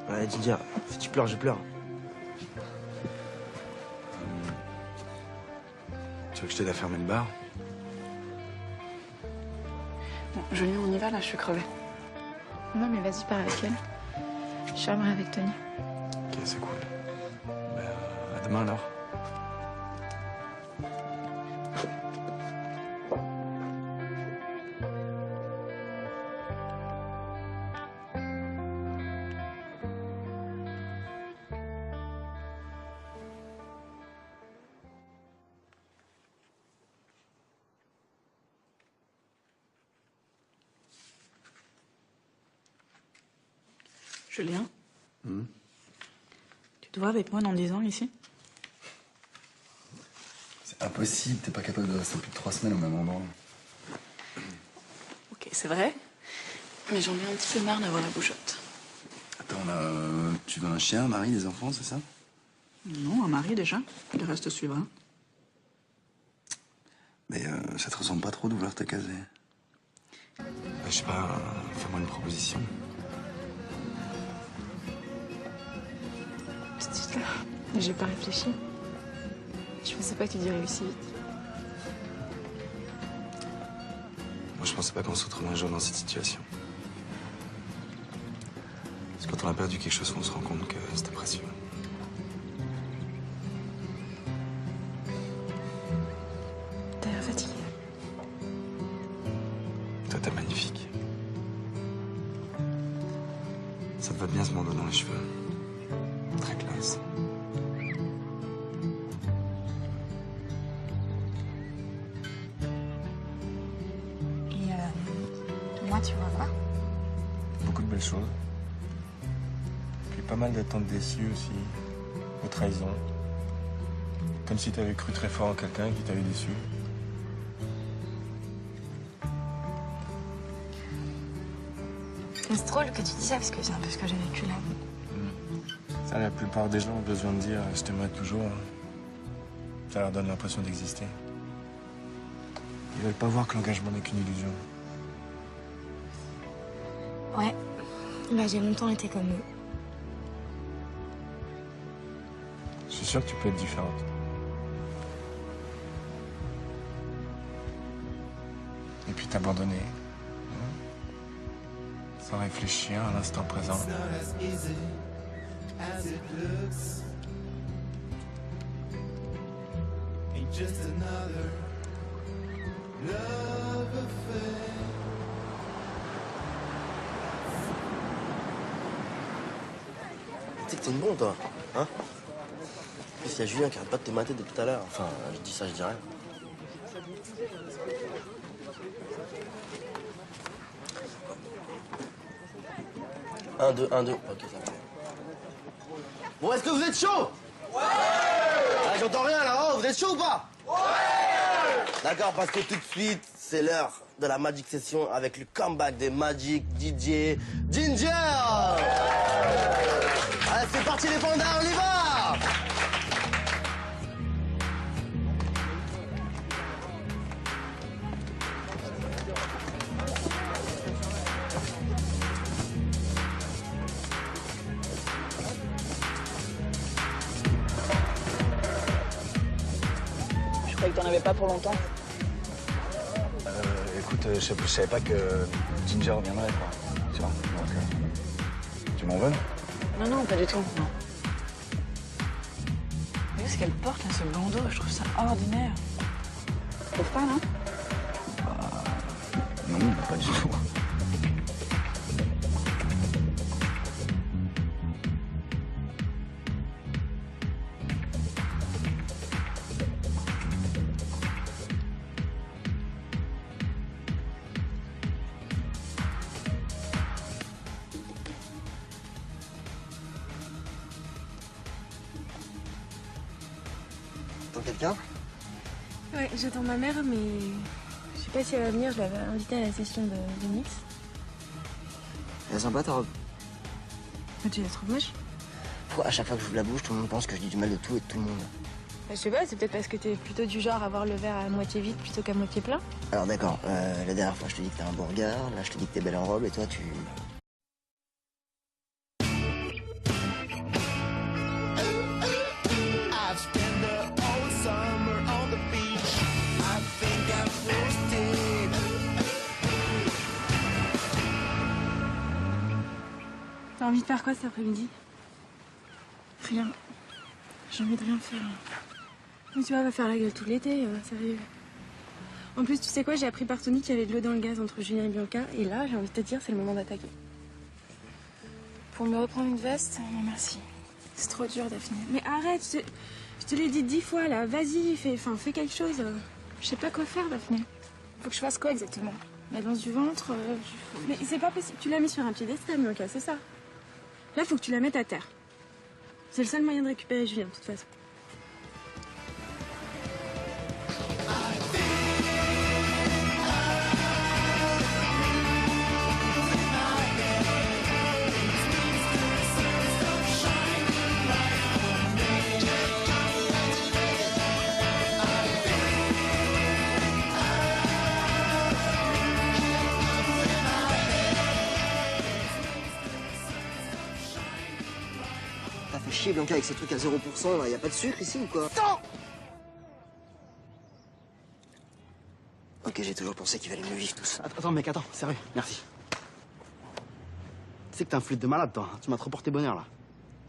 Ouais, Ginger, si tu pleures, je pleure. Tu veux que je t'aide à fermer le bar? Bon, Julien, on y va là, je suis crevée. Non, mais vas-y, pars avec elle. Je fermerai avec Tony. Ok, c'est cool. À demain alors. Julien, tu te vois avec moi dans 10 ans ici? C'est impossible, t'es pas capable de rester plus de 3 semaines au même endroit. Ok, c'est vrai. Mais j'en ai un petit peu marre d'avoir la bougeotte. Attends, là, tu veux un chien, un mari, des enfants, c'est ça? Non, un mari déjà. Le reste suivra. Mais ça te ressemble pas trop de vouloir te caser. Je sais pas, fais-moi une proposition. Tout de suite là. J'ai pas réfléchi. Je pensais pas que tu dirais aussi vite. Moi, je pensais pas qu'on se retrouverait un jour dans cette situation. C'est quand on a perdu quelque chose qu'on se rend compte que c'était précieux. T'as l'air fatiguée. Toi, t'es magnifique. Ça te va bien ce bandeau dans les cheveux. Très classe. Et moi, tu vas voir. Beaucoup de belles choses. Puis pas mal d'attentes déçues aussi. De trahison. Comme si t'avais cru très fort en quelqu'un qui t'avait déçu. C'est drôle que tu dis ça parce que c'est un peu ce que j'ai vécu là. Ça, la plupart des gens ont besoin de dire « je t'aimerai toujours ». Ça leur donne l'impression d'exister. Ils veulent pas voir que l'engagement n'est qu'une illusion. Ouais. Bah, j'ai longtemps été comme eux. Je suis sûr que tu peux être différente. Et puis t'abandonner. Sans réfléchir à l'instant présent. It's not as easy as it looks. Ain't just another love affair. Tu sais que t'es une bombe, toi, hein? En plus, il y a Julien qui arrête pas de te mater depuis tout à l'heure. Enfin, je dis ça, je dis rien. Un, deux. Ok, ça va. Bon, est-ce que vous êtes chaud? Ouais! Ah, j'entends rien là, oh, vous êtes chaud ou pas? Ouais! D'accord, parce que tout de suite, c'est l'heure de la Magic Session avec le comeback des Magic DJ Ginger! Allez, c'est parti les pandas, on y va! Je croyais que t'en avais pas pour longtemps. Écoute, je savais pas que Ginger reviendrait, quoi. Tu vois, donc, tu m'en veux? Non, non, pas du tout. Non. Vous voyez ce qu'elle porte, là, ce bandeau? Je trouve ça ordinaire. Tu trouves pas, non? Non, pas du tout. T'entends quelqu'un? Ouais, j'attends ma mère, mais je sais pas si elle va venir. Je l'avais invitée à la session de mix. Elle est sympa ta robe. Mais tu la trouves moche? Pourquoi à chaque fois que j'ouvre la bouche, tout le monde pense que je dis du mal de tout et de tout le monde? Bah, je sais pas, c'est peut-être parce que t'es plutôt du genre à voir le verre à moitié vide plutôt qu'à moitié plein. Alors d'accord, la dernière fois je te dis que t'es un beau regard, là je te dis que t'es belle en robe et toi tu... envie de faire quoi cet après-midi? Rien. J'ai envie de rien faire. Mais tu vois, on va faire la gueule tout l'été, sérieux. En plus, tu sais quoi, j'ai appris par Tony qu'il y avait de l'eau dans le gaz entre Julien et Bianca, et là, j'ai envie de te dire, c'est le moment d'attaquer. Pour me reprendre une veste, non merci. C'est trop dur, Daphné. Mais arrête, je te l'ai dit 10 fois, là, vas-y, fais quelque chose. Je sais pas quoi faire, Daphné. Faut que je fasse quoi exactement? La danse du ventre Mais c'est pas possible, tu l'as mis sur un piédestal, Bianca, c'est ça. Là, faut que tu la mettes à terre. C'est le seul moyen de récupérer Julien, de toute façon. T'as fait chier Bianca avec ces trucs à 0%, là. Y a pas de sucre ici ou quoi? Attends! Ok, j'ai toujours pensé qu'il valait mieux vivre tout ça. Attends, mec, attends, sérieux, merci. Tu sais que t'es un flûte de malade, toi. Hein. Tu m'as trop porté bonheur, là.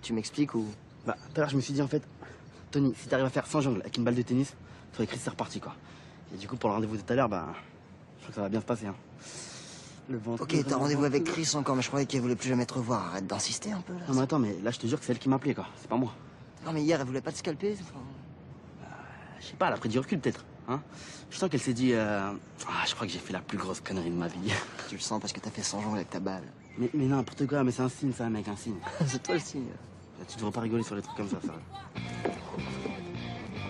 Tu m'expliques ou... Bah, tout à l'heure, je me suis dit, en fait, Tony, si t'arrives à faire 100 jongles avec une balle de tennis, toi et Chris, c'est reparti, quoi. Et du coup, pour le rendez-vous de tout à l'heure, bah, je crois que ça va bien se passer, hein. Le ventre... Ok, t'as rendez-vous avec Chris encore, mais je croyais qu'elle voulait plus jamais te revoir. Arrête d'insister un peu, là. Non, mais attends, mais là, je te jure que c'est elle qui m'a appelé, quoi. C'est pas moi. Non, mais hier, elle voulait pas te scalper. Enfin... Je sais pas, elle a pris du recul, peut-être, hein. Je sens qu'elle s'est dit, ah, je crois que j'ai fait la plus grosse connerie de ma vie. Tu le sens parce que t'as fait 100 jongles avec ta balle. Mais n'importe quoi, mais c'est un signe, ça, mec, un signe. C'est toi le signe. Tu devrais pas rigoler sur les trucs comme ça.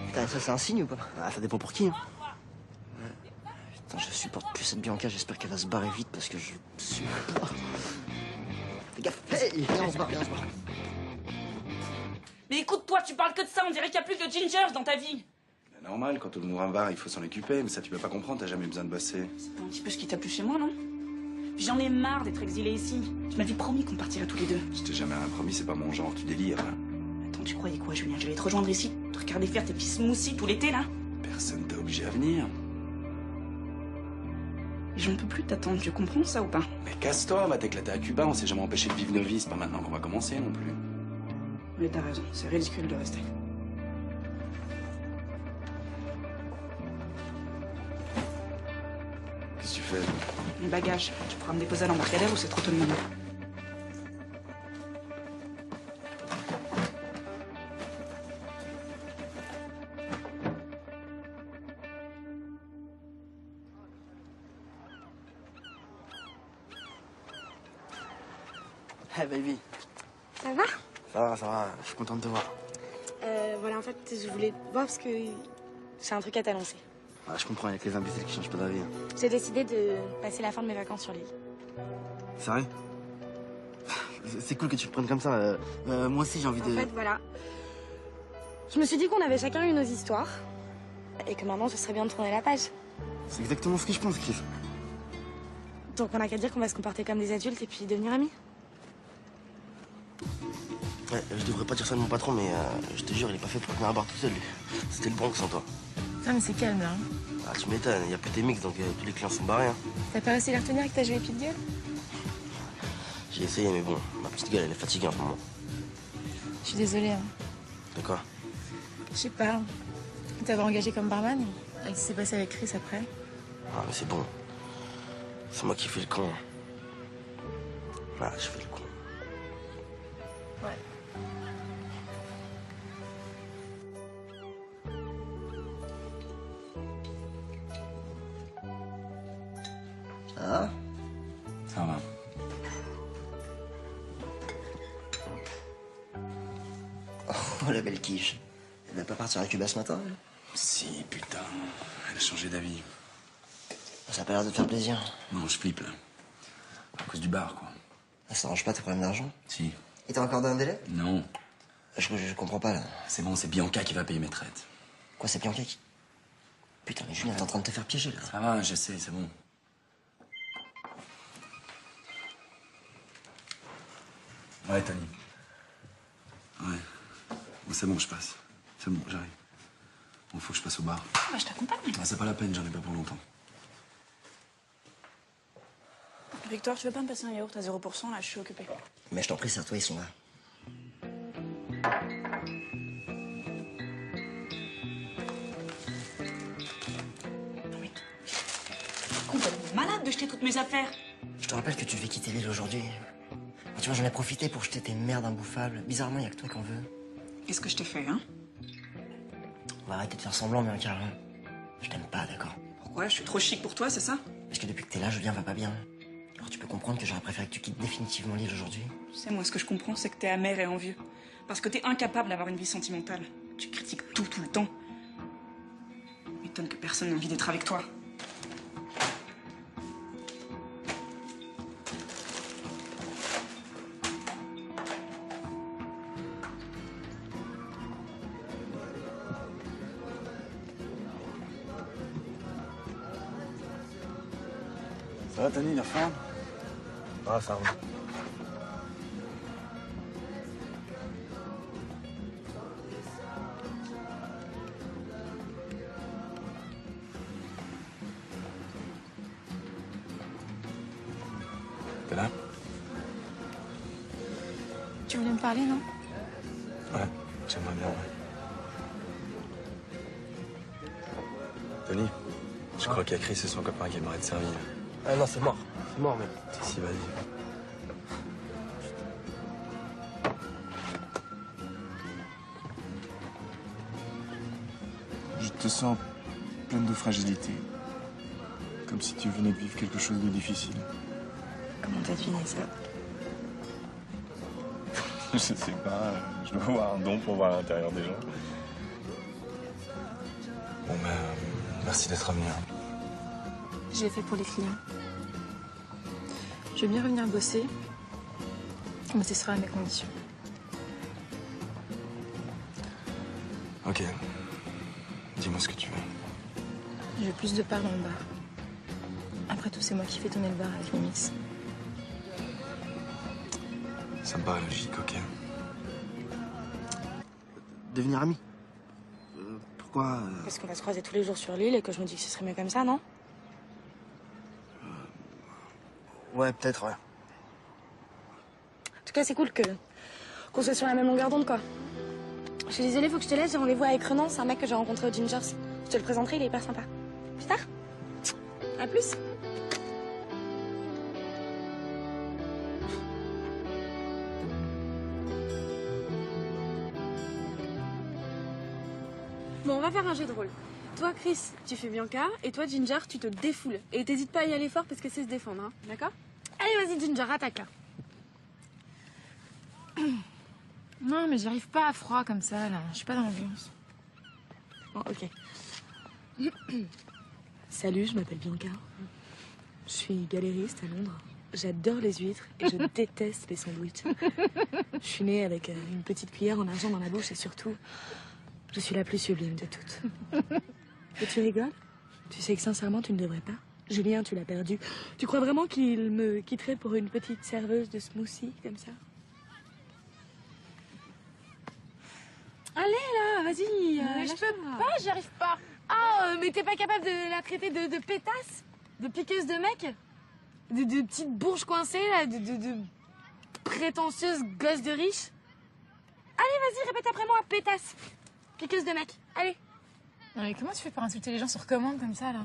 Putain, ça, c'est un signe ou pas? Ah, ça dépend pour qui, hein. Putain, je supporte plus cette Bianca, j'espère qu'elle va se barrer vite parce que je suis... Fais gaffe, hey, viens, on se barre, viens, on se barre. Mais écoute-toi, tu parles que de ça, on dirait qu'il y a plus de ginger dans ta vie. Normal, quand on ouvre un bar, il faut s'en occuper, mais ça tu peux pas comprendre, t'as jamais besoin de bosser. C'est pas un petit peu ce qui t'a plu chez moi, non? Puis j'en ai marre d'être exilée ici. Tu m'avais promis qu'on partirait tous les deux. Je t'ai jamais rien promis, c'est pas mon genre, tu délires, là. Attends, tu croyais quoi, Julien? J'allais te rejoindre ici, te regarder faire tes petits smoothies tout l'été, là? Personne t'a obligé à venir. Et j'en peux plus t'attendre, tu comprends ça ou pas? Mais casse-toi, va t'éclater à Cuba, on s'est jamais empêché de vivre nos vies, c'est pas maintenant qu'on va commencer non plus. Mais t'as raison, c'est ridicule de rester. Qu'est-ce que tu fais? Mes bagages, tu pourras me déposer à l'embarcadère ou c'est trop tôt le moment? Hey, baby. Ça va? Ça va, je suis content de te voir. Voilà, en fait, je voulais te voir parce que j'ai un truc à t'annoncer. Ah, je comprends, avec les imbéciles qui changent pas d'avis. Hein. J'ai décidé de passer la fin de mes vacances sur l'île. Sérieux? C'est cool que tu le prennes comme ça. Moi aussi, j'ai envie de... En fait, voilà. Je me suis dit qu'on avait chacun eu nos histoires. Et que maintenant, ce serait bien de tourner la page. C'est exactement ce que je pense, Chris. Donc on a qu'à dire qu'on va se comporter comme des adultes et puis devenir amis. Ouais, je devrais pas dire ça de mon patron, mais je te jure, il est pas fait pour tenir un bar tout seul, lui. C'était le Bronx sans toi. Putain, mais c'est calme, là. Ah, tu m'étonnes, il y a plus tes mix, donc tous les clients sont barrés. Hein. T'as pas réussi à les retenir avec ta jolie petite gueule? J'ai essayé, mais bon, ma petite gueule, elle est fatiguée en ce moment. Je suis désolée, hein. De quoi? Je sais pas. T'avais engagé comme barman. Et ce qui s'est passé avec Chris après? Ah, mais c'est bon. C'est moi qui fais le con. Ah, je fais le con. Ouais. Ah? Ça va. Oh, la belle quiche. Elle va pas partir à Cuba ce matin, elle? Si, putain, elle a changé d'avis. Ça a pas l'air de te faire plaisir. Non, je flippe, là. À cause du bar, quoi. Ça t'arrange pas tes problèmes d'argent? Si. Et t'as encore un délai? Non. Je comprends pas, là. C'est bon, c'est Bianca qui va payer mes traites. Quoi, c'est Bianca qui... Putain, mais Julien, t'es en train de te faire piéger, là. Ça va, je sais, c'est bon. Ouais, Tony. Ouais. Bon, c'est bon, je passe. C'est bon, j'arrive. Bon, faut que je passe au bar. Bah, je t'accompagne. Ah, c'est pas la peine, j'en ai pas pour longtemps. Victoire, tu veux pas me passer un yaourt à 0%, là, je suis occupée. Mais je t'en prie, serre-toi, ils sont là. Complètement malade de jeter toutes mes affaires. Je te rappelle que tu devais quitter l'île aujourd'hui. Tu vois, j'en ai profité pour jeter tes merdes imbouffables. Bizarrement, y a que toi qui en veux. Qu'est-ce que je t'ai fait, hein? On va arrêter de faire semblant, Bianca. Hein. Je t'aime pas, d'accord? Pourquoi? Je suis trop chic pour toi, c'est ça? Parce que depuis que t'es là, Julien va pas bien. Alors tu peux comprendre que j'aurais préféré que tu quittes définitivement l'île aujourd'hui. Tu sais, moi, ce que je comprends, c'est que t'es amer et envieux. Parce que t'es incapable d'avoir une vie sentimentale. Tu critiques tout le temps. M'étonne que personne n'ait envie d'être avec toi. Ça va, Tony, la forme? Ah, ça roule. T'es là? Tu voulais me parler, non? Ouais, j'aimerais bien, ouais. Tony, je crois qu'il y a Chris et son copain qui aimeraient te servir. Ah non, c'est mort. C'est mort, mec. Si, vas-y. Je te sens pleine de fragilité. Comme si tu venais de vivre quelque chose de difficile. Comment t'as deviné ça? Je sais pas, je dois avoir un don pour voir l'intérieur des gens. Bon, ben, merci d'être venu. Je l'ai fait pour les clients. Je veux bien revenir bosser, mais ce sera à mes conditions. Ok. Dis-moi ce que tu veux. Je veux plus de parts dans le bar. Après tout, c'est moi qui fais tourner le bar avec les mix. Ça me paraît logique, ok. Devenir amis. Pourquoi Parce qu'on va se croiser tous les jours sur l'île et que je me dis que ce serait mieux comme ça, non? Ouais, peut-être, ouais. En tout cas, c'est cool qu'on soit sur la même longueur d'onde, quoi. Je suis désolée, faut que je te laisse. J'ai rendez-vous avec Renan, c'est un mec que j'ai rencontré au Gingers. Je te le présenterai, il est hyper sympa. Plus tard. À plus. Bon, on va faire un jeu de rôle. Toi, Chris, tu fais Bianca, et toi, Ginger, tu te défoules. Et t'hésites pas à y aller fort parce que c'est se défendre, hein, d'accord? Allez, vas-y, Ginger, attaque là. Non, mais j'arrive pas à froid comme ça, là. Je suis pas dans l'ambiance. Bon, ok. Salut, je m'appelle Bianca. Je suis galériste à Londres. J'adore les huîtres et je déteste les sandwichs. Je suis née avec une petite cuillère en argent dans la bouche et surtout, je suis la plus sublime de toutes. Et tu rigoles? Tu sais que sincèrement, tu ne devrais pas. Julien, tu l'as perdu. Tu crois vraiment qu'il me quitterait pour une petite serveuse de smoothie comme ça? Allez, là, vas-y. Mais je peux pas, j'y arrive pas. Ah, mais t'es pas capable de la traiter de pétasse? De piqueuse de mec? De petite bourge coincée, là? De prétentieuse gosse de riche? Allez, vas-y, répète après moi, pétasse. Piqueuse de mec, allez. Non, mais comment tu fais pour insulter les gens sur commande comme ça, là?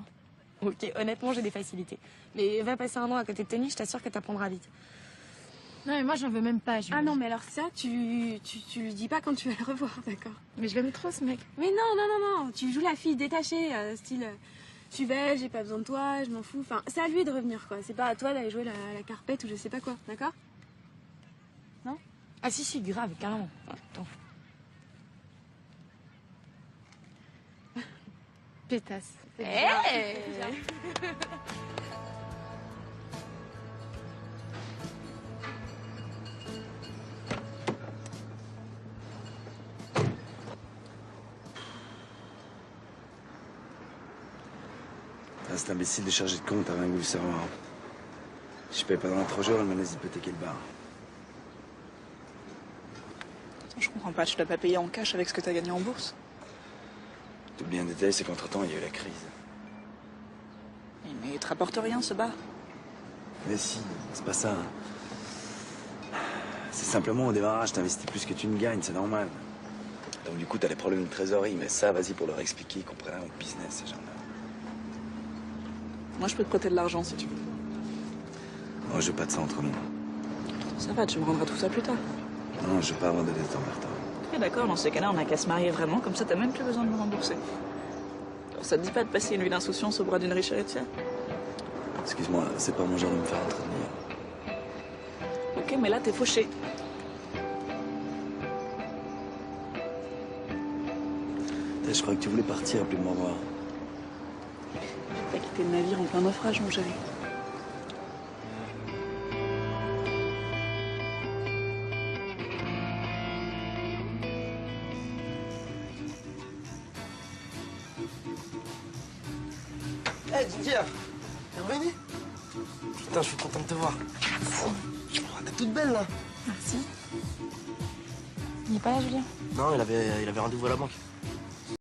Ok, honnêtement, j'ai des facilités. Mais va passer un an à côté de Tony, je t'assure que t'apprendras vite. Non, mais moi, j'en veux même pas. Ah non, mais alors ça, tu lui dis pas quand tu vas le revoir, d'accord? Mais je l'aime trop, ce mec. Mais non, tu joues la fille détachée, style... je suis belle, j'ai pas besoin de toi, je m'en fous. Enfin, c'est à lui de revenir, quoi. C'est pas à toi d'aller jouer la carpette ou je sais pas quoi, d'accord? Non? Ah si, grave, carrément. Attends. Pétasse. Hey. Ah, cet imbécile de chargé de compte a rien voulu savoir. Si je paye pas dans les 3 jours, elle me laisse hypothéquer le bar. Je comprends pas, tu l'as pas payé en cash avec ce que t'as gagné en bourse. T'oublies un détail, c'est qu'entre-temps, il y a eu la crise. Mais il te rapporte rien, ce bar. Mais si, c'est pas ça. Hein. C'est simplement au démarrage, t'investis plus que tu ne gagnes, c'est normal. Donc du coup, t'as des problèmes de trésorerie, mais ça, vas-y pour leur expliquer, ils comprennent rien au business, ces gens-là. Moi, je peux te prêter de l'argent si tu veux. Moi, je veux pas de ça entre nous. Ça va, tu me rendras tout ça plus tard. Non, je veux pas avoir de dette envers toi. Ok, d'accord, dans ces cas-là, on n'a qu'à se marier vraiment, comme ça, t'as même plus besoin de me rembourser. Alors, ça te dit pas de passer une vie d'insouciance au bras d'une riche héritière? Excuse-moi, c'est pas mon genre de me faire entretenir. Ok, mais là, t'es fauché. Je crois que tu voulais partir et plus de me revoir. T'as quitté le navire en plein naufrage, mon chéri. Hey, Didier, t'es revenu? Putain, je suis content de te voir. T'es toute belle, là. Merci. Il est pas là, Julien? Non, il avait rendez-vous à la banque.